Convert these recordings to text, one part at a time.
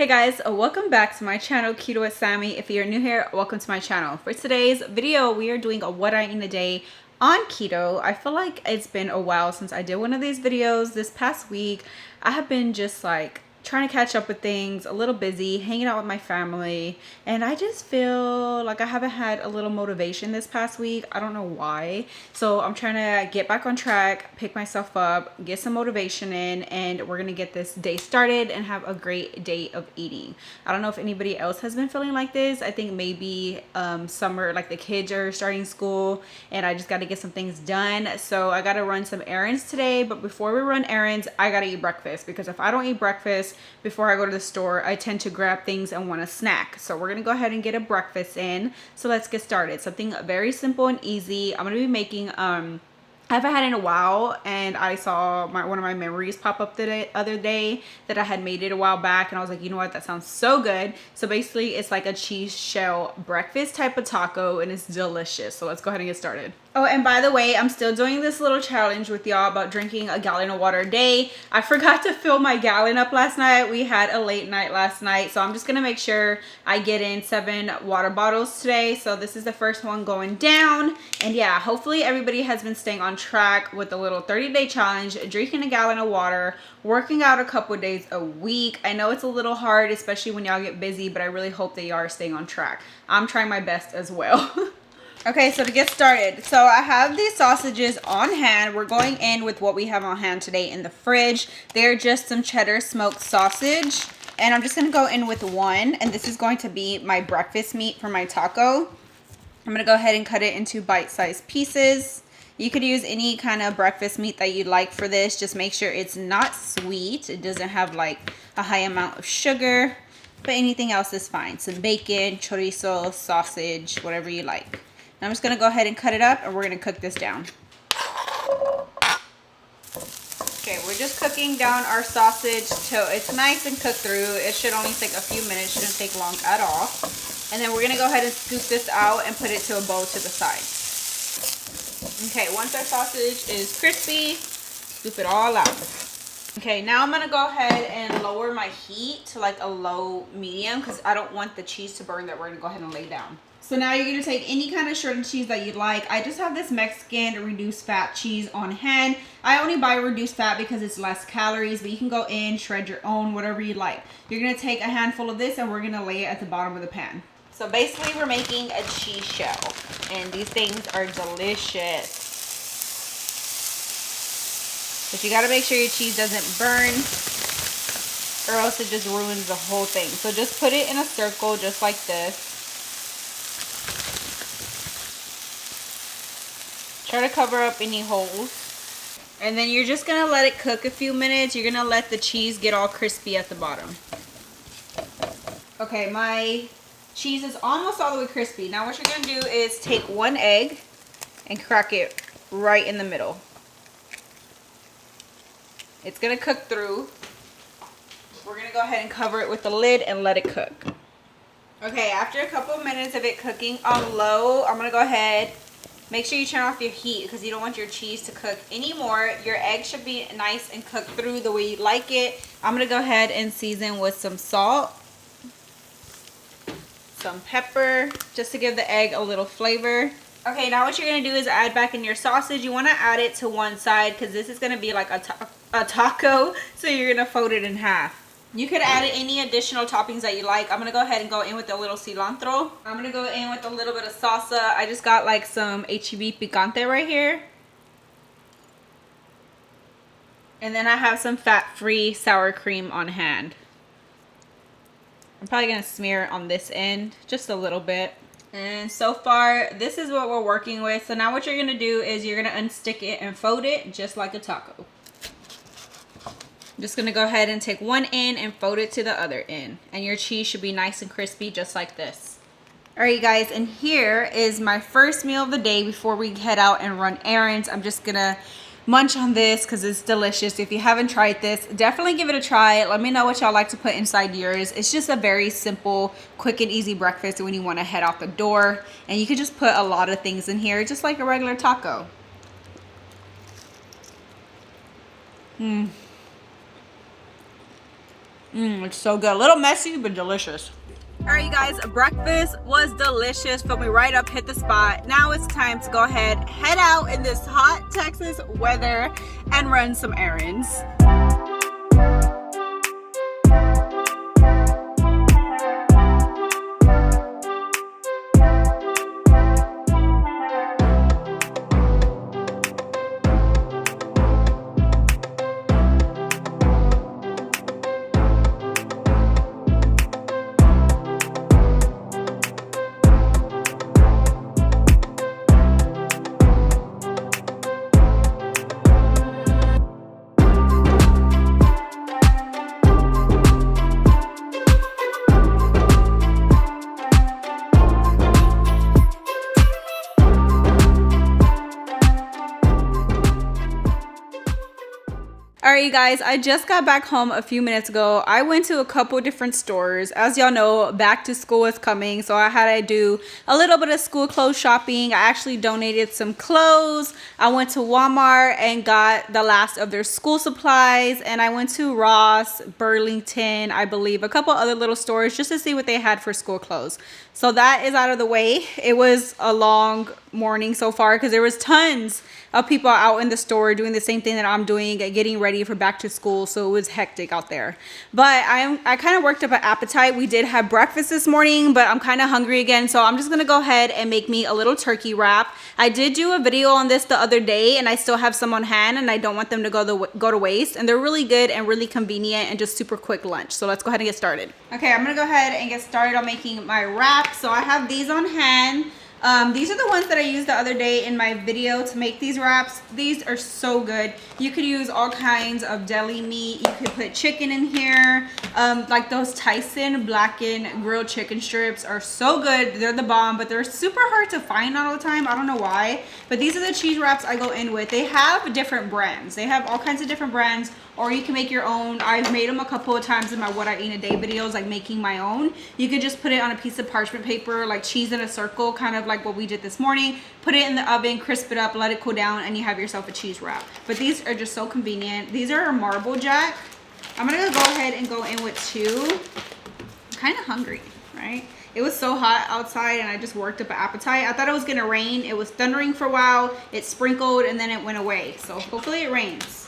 Hey guys, welcome back to my channel, Keto with Sammy. If you're new here, welcome to my channel. For today's video, we are doing a what I eat in a day on keto. I feel like it's been a while since I did one of these videos. This past week, I have been just like trying to catch up with things, a little busy, hanging out with my family, and I just feel like I haven't had a little motivation this past week. I don't know why. So I'm trying to get back on track, pick myself up, get some motivation in, and we're gonna get this day started and have a great day of eating. I don't know if anybody else has been feeling like this. I think maybe summer, like the kids are starting school and I just got to get some things done. So I got to run some errands today, but before we run errands, I got to eat breakfast, because if I don't eat breakfast before I go to the store, I tend to grab things and want a snack. So we're gonna go ahead and get a breakfast in. So let's get started. Something very simple and easy. I'm gonna be making I haven't had it in a while, and I saw one of my memories pop up the other day that I had made it a while back, and I was like, you know what, that sounds so good. So basically it's like a cheese shell breakfast type of taco, and it's delicious. So let's go ahead and get started. Oh, and by the way, I'm still doing this little challenge with y'all about drinking a gallon of water a day. I forgot to fill my gallon up last night. We had a late night last night, so I'm just gonna make sure I get in 7 water bottles today. So this is the first one going down. And yeah, hopefully everybody has been staying on track with the little 30-day challenge, drinking a gallon of water, working out a couple of days a week. I know it's a little hard, especially when y'all get busy, but I really hope that y'all are staying on track. I'm trying my best as well. Okay, so to get started, so I have these sausages on hand. We're going in with what we have on hand today in the fridge. They're just some cheddar smoked sausage, and I'm just gonna go in with one, and this is going to be my breakfast meat for my taco. I'm gonna go ahead and cut it into bite-sized pieces. You could use any kind of breakfast meat that you like for this. Just make sure it's not sweet. It doesn't have like a high amount of sugar, but anything else is fine. Some bacon, chorizo, sausage, whatever you like. I'm just going to go ahead and cut it up, and we're going to cook this down. Okay, we're just cooking down our sausage till it's nice and cooked through. It should only take a few minutes. Shouldn't take long at all. And then we're going to go ahead and scoop this out and put it to a bowl to the side. Okay, once our sausage is crispy, scoop it all out. Okay, now I'm going to go ahead and lower my heat to like a low medium, because I don't want the cheese to burn that we're going to go ahead and lay down. So now you're going to take any kind of shredded cheese that you'd like. I just have this Mexican reduced fat cheese on hand. I only buy reduced fat because it's less calories, but you can go in, shred your own, whatever you like. You're going to take a handful of this, and we're going to lay it at the bottom of the pan. So basically we're making a cheese shell, and these things are delicious. But you got to make sure your cheese doesn't burn, or else it just ruins the whole thing. So just put it in a circle just like this. Try to cover up any holes. And then you're just going to let it cook a few minutes. You're going to let the cheese get all crispy at the bottom. Okay, my cheese is almost all the way crispy. Now what you're going to do is take one egg and crack it right in the middle. It's going to cook through. We're going to go ahead and cover it with the lid and let it cook. Okay, after a couple of minutes of it cooking on low, I'm going to go ahead. Make sure you turn off your heat, because you don't want your cheese to cook anymore. Your egg should be nice and cooked through the way you like it. I'm going to go ahead and season with some salt, some pepper, just to give the egg a little flavor. Okay, now what you're going to do is add back in your sausage. You want to add it to one side, because this is going to be like a taco, so you're going to fold it in half. You could add any additional toppings that you like. I'm going to go ahead and go in with a little cilantro. I'm going to go in with a little bit of salsa. I just got like some HEB picante right here. And then I have some fat-free sour cream on hand. I'm probably going to smear it on this end just a little bit. And so far, this is what we're working with. So now what you're going to do is you're going to unstick it and fold it just like a taco. I'm just going to go ahead and take one end and fold it to the other end. And your cheese should be nice and crispy just like this. Alright guys, and here is my first meal of the day before we head out and run errands. I'm just going to munch on this because it's delicious. If you haven't tried this, definitely give it a try. Let me know what y'all like to put inside yours. It's just a very simple, quick and easy breakfast when you want to head out the door. And you can just put a lot of things in here, just like a regular taco. It's so good. A little messy, but delicious. All right, you guys, breakfast was delicious. Filled me right up, hit the spot. Now it's time to go ahead, head out in this hot Texas weather and run some errands. All right, you guys, I just got back home a few minutes ago. I went to a couple different stores. As y'all know, back to school is coming, so I had to do a little bit of school clothes shopping. I actually donated some clothes. I went to Walmart and got the last of their school supplies, and I went to Ross, Burlington, I believe, a couple other little stores just to see what they had for school clothes. So that is out of the way. It was a long morning so far because there was tons of people out in the store doing the same thing that I'm doing, getting ready for back to school. So it was hectic out there. But I kind of worked up an appetite. We did have breakfast this morning, but I'm kind of hungry again. So I'm just going to go ahead and make me a little turkey wrap. I did do a video on this the other day, and I still have some on hand, and I don't want them to go to waste. And they're really good and really convenient and just super quick lunch. So let's go ahead and get started. Okay, I'm going to go ahead and get started on making my wrap. So I have these on hand. These are the ones that I used the other day in my video to make these wraps. These are so good. You could use all kinds of deli meat. You could put chicken in here. Like those Tyson blackened grilled chicken strips are so good. They're the bomb, but they're super hard to find all the time. I don't know why, but these are the cheese wraps I go in with. They have different brands. They have all kinds of different brands, or you can make your own. I've made them a couple of times in my what I eat in a day videos, like making my own. You could just put it on a piece of parchment paper, like cheese in a circle, kind of like what we did this morning. Put it in the oven, crisp it up, let it cool down, and you have yourself a cheese wrap. But these are just so convenient. These are a Marble Jack. I'm gonna go ahead and go in with two. I'm kind of hungry, right? It was so hot outside and I just worked up an appetite. I thought it was gonna rain. It was thundering for a while. It sprinkled and then it went away. So hopefully it rains.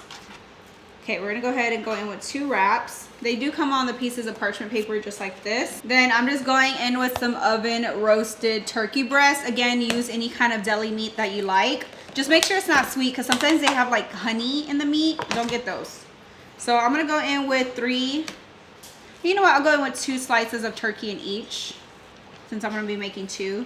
Okay, we're gonna go ahead and go in with two wraps. They do come on the pieces of parchment paper just like this. Then I'm just going in with some oven roasted turkey breast. Again, use any kind of deli meat that you like. Just make sure it's not sweet because sometimes they have like honey in the meat. Don't get those. So I'm gonna go in with three. You know what, I'll go in with 2 slices of turkey in each since I'm gonna be making 2.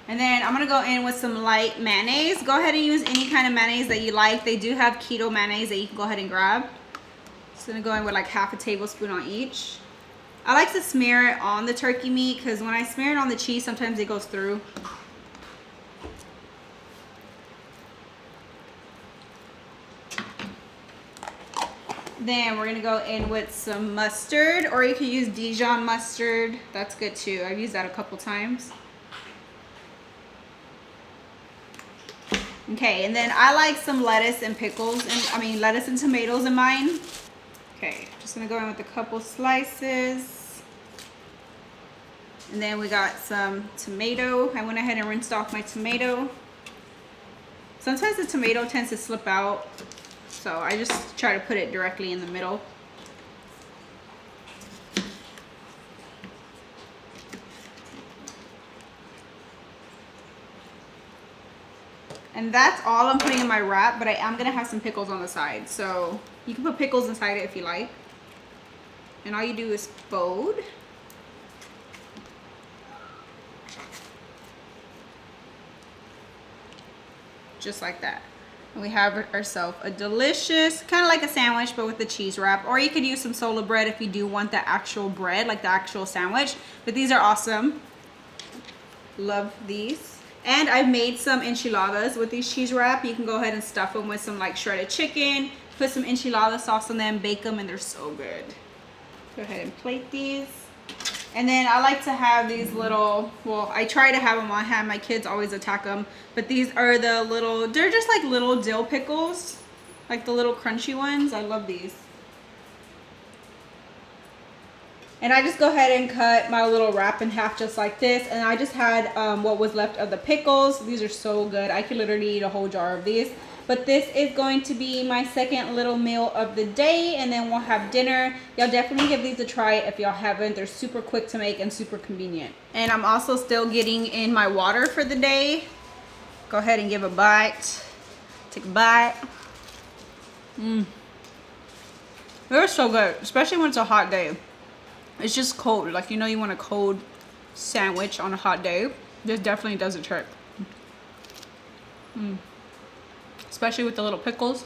And then I'm gonna go in with some light mayonnaise. Go ahead and use any kind of mayonnaise that you like. They do have keto mayonnaise that you can go ahead and grab. Just gonna go in with like half a tablespoon on each. I like to smear it on the turkey meat because when I smear it on the cheese, sometimes it goes through. Then we're gonna go in with some mustard, or you can use Dijon mustard. That's good too. I've used that a couple times. Okay, and then I like some lettuce and pickles, and lettuce and tomatoes in mine. Okay, just gonna go in with a couple slices. And then we got some tomato. I went ahead and rinsed off my tomato. Sometimes the tomato tends to slip out, so I just try to put it directly in the middle. And that's all I'm putting in my wrap, but I am gonna have some pickles on the side. So you can put pickles inside it if you like. And all you do is fold. Just like that. And we have ourselves a delicious, kind of like a sandwich, but with the cheese wrap. Or you could use some sola bread if you do want the actual bread, like the actual sandwich. But these are awesome. Love these. And I've made some enchiladas with these cheese wrap. You can go ahead and stuff them with some like shredded chicken, put some enchilada sauce on them, bake them, and they're so good. Go ahead and plate these. And then I like to have these little, well, I try to have them on hand. My kids always attack them. But these are the little, they're just like little dill pickles. Like the little crunchy ones. I love these. And I just go ahead and cut my little wrap in half just like this. And I just had what was left of the pickles. These are so good. I could literally eat a whole jar of these. But this is going to be my second little meal of the day, and then we'll have dinner. Y'all definitely give these a try if y'all haven't. They're super quick to make and super convenient. And I'm also still getting in my water for the day. Go ahead and give a bite. Take a bite. They're so good, especially when it's a hot day. It's just cold. Like, you know, you want a cold sandwich on a hot day. This definitely does the trick. Especially with the little pickles.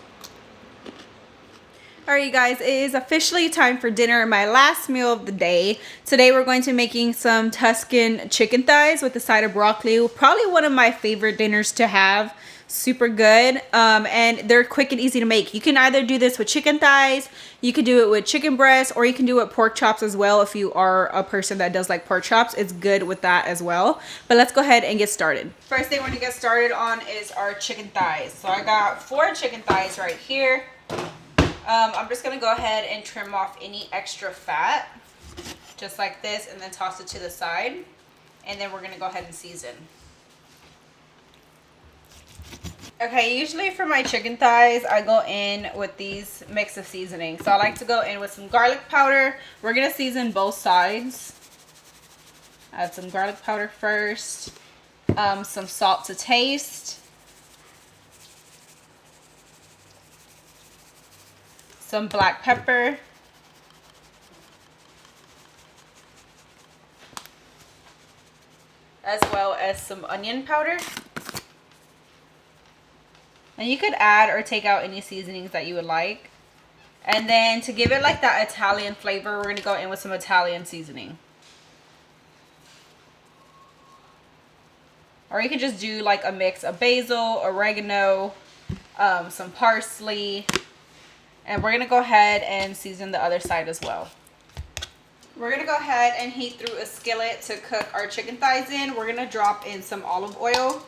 Alright, you guys, it is officially time for dinner, my last meal of the day. Today we're going to be making some Tuscan chicken thighs with a side of broccoli. Probably one of my favorite dinners to have. Super good. And they're quick and easy to make. You can either do this with chicken thighs, you can do it with chicken breasts, or you can do it with pork chops as well if you are a person that does like pork chops. It's good with that as well. But let's go ahead and get started. First thing we're going to get started on is our chicken thighs. So I got 4 chicken thighs right here. I'm just going to go ahead and trim off any extra fat, just like this, and then toss it to the side. And then we're going to go ahead and season. Okay, usually for my chicken thighs, I go in with these mix of seasonings. So I like to go in with some garlic powder. We're going to season both sides. Add some garlic powder first. Some salt to taste. Some black pepper. As well as some onion powder. And you could add or take out any seasonings that you would like. And then to give it like that Italian flavor, we're going to go in with some Italian seasoning. Or you could just do like a mix of basil, oregano, some parsley. And we're going to go ahead and season the other side as well. We're going to go ahead and heat through a skillet to cook our chicken thighs in. We're going to drop in some olive oil.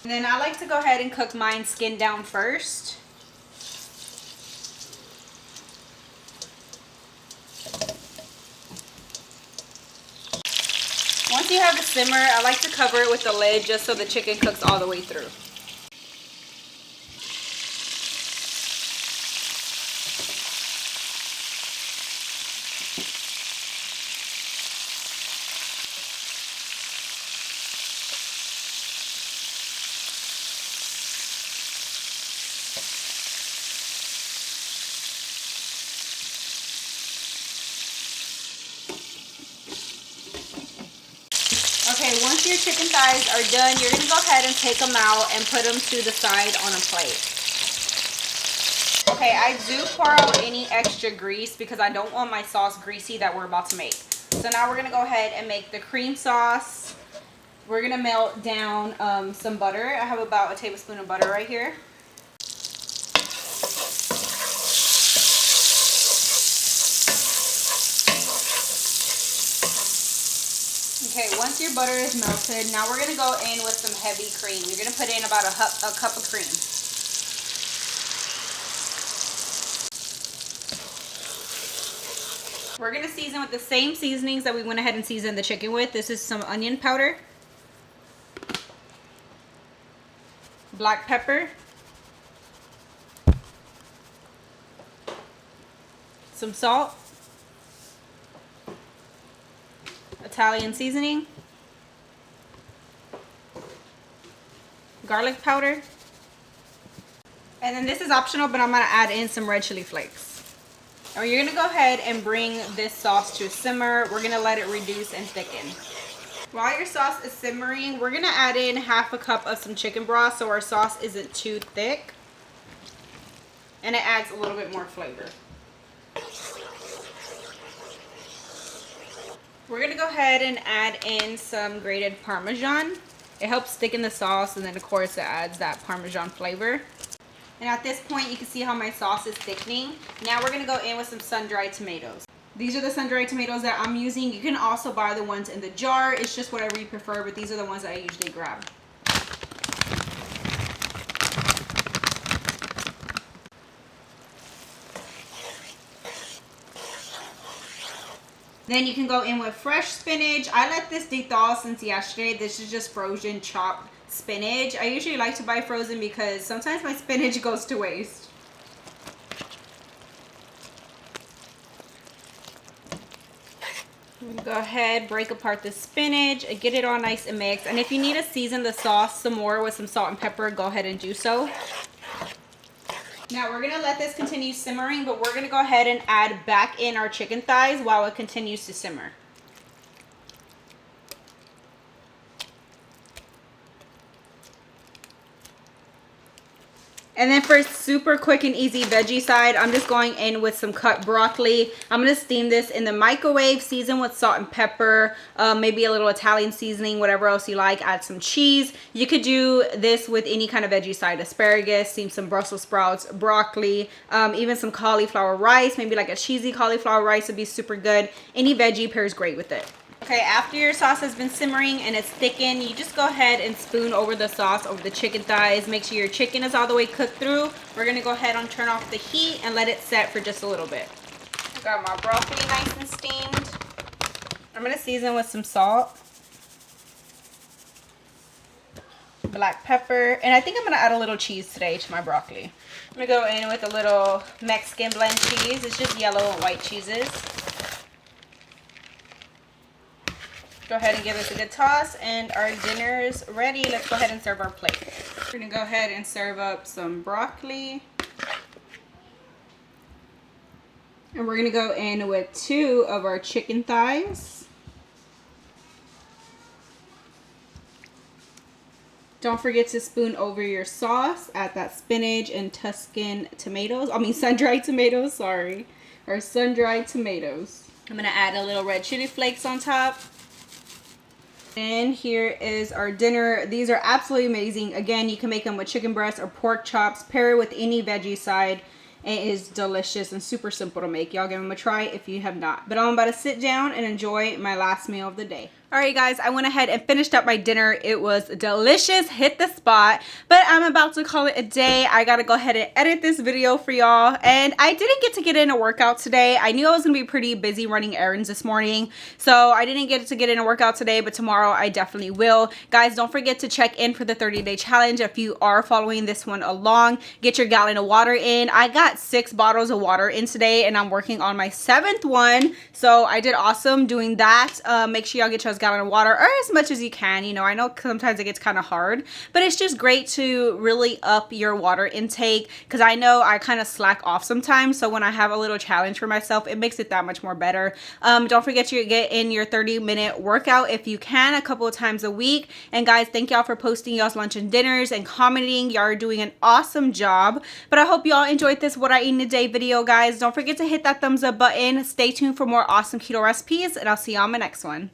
And then I like to go ahead and cook mine skin down first. Once you have a simmer, I like to cover it with the lid just so the chicken cooks all the way through. Okay, once your chicken thighs are done, you're going to go ahead and take them out and put them to the side on a plate. Okay, I do pour out any extra grease because I don't want my sauce greasy that we're about to make. So now we're going to go ahead and make the cream sauce. We're going to melt down some butter. I have about a tablespoon of butter right here. Okay, once your butter is melted, now we're going to go in with some heavy cream. You're going to put in about a cup of cream. We're going to season with the same seasonings that we went ahead and seasoned the chicken with. This is some onion powder, black pepper, some salt, Italian seasoning, garlic powder, and then this is optional, but I'm going to add in some red chili flakes. Now you're going to go ahead and bring this sauce to a simmer. We're going to let it reduce and thicken. While your sauce is simmering, we're going to add in half a cup of some chicken broth so our sauce isn't too thick and it adds a little bit more flavor. We're going to go ahead and add in some grated Parmesan. It helps thicken the sauce, and then of course it adds that Parmesan flavor. And at this point you can see how my sauce is thickening. Now we're going to go in with some sun-dried tomatoes. These are the sun-dried tomatoes that I'm using. You can also buy the ones in the jar. It's just whatever you prefer, but these are the ones that I usually grab. Then you can go in with fresh spinach. I let this de-thaw since yesterday. This is just frozen chopped spinach. I usually like to buy frozen because sometimes my spinach goes to waste. Go ahead, break apart the spinach, get it all nice and mixed. And if you need to season the sauce some more with some salt and pepper, go ahead and do so. Now we're gonna let this continue simmering, but we're gonna go ahead and add back in our chicken thighs while it continues to simmer. And then for super quick and easy veggie side, I'm just going in with some cut broccoli. I'm going to steam this in the microwave, season with salt and pepper, maybe a little Italian seasoning, whatever else you like. Add some cheese. You could do this with any kind of veggie side, asparagus, steam some Brussels sprouts, broccoli, even some cauliflower rice, maybe like a cheesy cauliflower rice would be super good. Any veggie pairs great with it. Okay, after your sauce has been simmering and it's thickened, you just go ahead and spoon over the sauce over the chicken thighs. Make sure your chicken is all the way cooked through. We're going to go ahead and turn off the heat and let it set for just a little bit. I got my broccoli nice and steamed. I'm going to season with some salt, black pepper, and I think I'm going to add a little cheese today to my broccoli. I'm going to go in with a little Mexican blend cheese. It's just yellow and white cheeses. Go ahead and give this a good toss, and our dinner is ready. Let's go ahead and serve our plate. We're gonna go ahead and serve up some broccoli. And we're gonna go in with 2 of our chicken thighs. Don't forget to spoon over your sauce. Add that spinach and Tuscan tomatoes. I mean sun-dried tomatoes, sorry. Or sun-dried tomatoes. I'm gonna add a little red chili flakes on top. And here is our dinner. These are absolutely amazing. Again, you can make them with chicken breast or pork chops. Pair it with any veggie side. It is delicious and super simple to make. Y'all give them a try if you have not. But I'm about to sit down and enjoy my last meal of the day. Alright guys, I went ahead and finished up my dinner. It was delicious, hit the spot, but I'm about to call it a day. I gotta go ahead and edit this video for y'all, and I didn't get to get in a workout today. I knew I was gonna be pretty busy running errands this morning, so I didn't get to get in a workout today, but tomorrow I definitely will. Guys, don't forget to check in for the 30-day challenge if you are following this one along. Get your gallon of water in. I got 6 bottles of water in today, and I'm working on my 7th one, so I did awesome doing that. Make sure y'all get your gallon of water, or as much as you can. You know, I know sometimes it gets kind of hard, but it's just great to really up your water intake, because I know I kind of slack off sometimes. So when I have a little challenge for myself, it makes it that much more better. Don't forget to get in your 30-minute workout if you can, a couple of times a week. And guys, thank y'all for posting y'all's lunch and dinners and commenting. Y'all are doing an awesome job. But I hope y'all enjoyed this What I Eat in a Day video, guys. Don't forget to hit that thumbs up button. Stay tuned for more awesome keto recipes, and I'll see y'all in my next one.